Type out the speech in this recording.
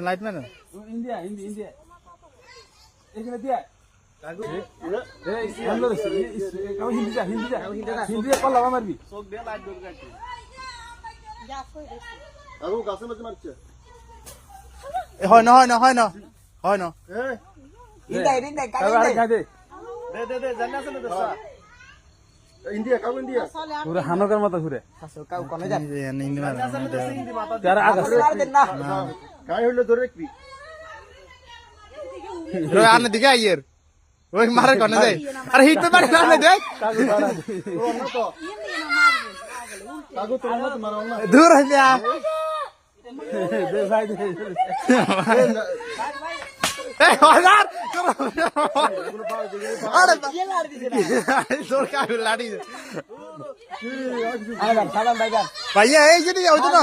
light না India এখানে দিয়া হিন্দি পাল্লা মারবি হয় না পুরো হানকের মতো ঘুরে আনে দিকে আইয়ের ওই মারে কনে যায় আরে হিট পে মারে না দেখ দূর হয়ে যা এই হাজার আরে তোর কাজ লাড়ি ভাইয়া এই যদি হইতো না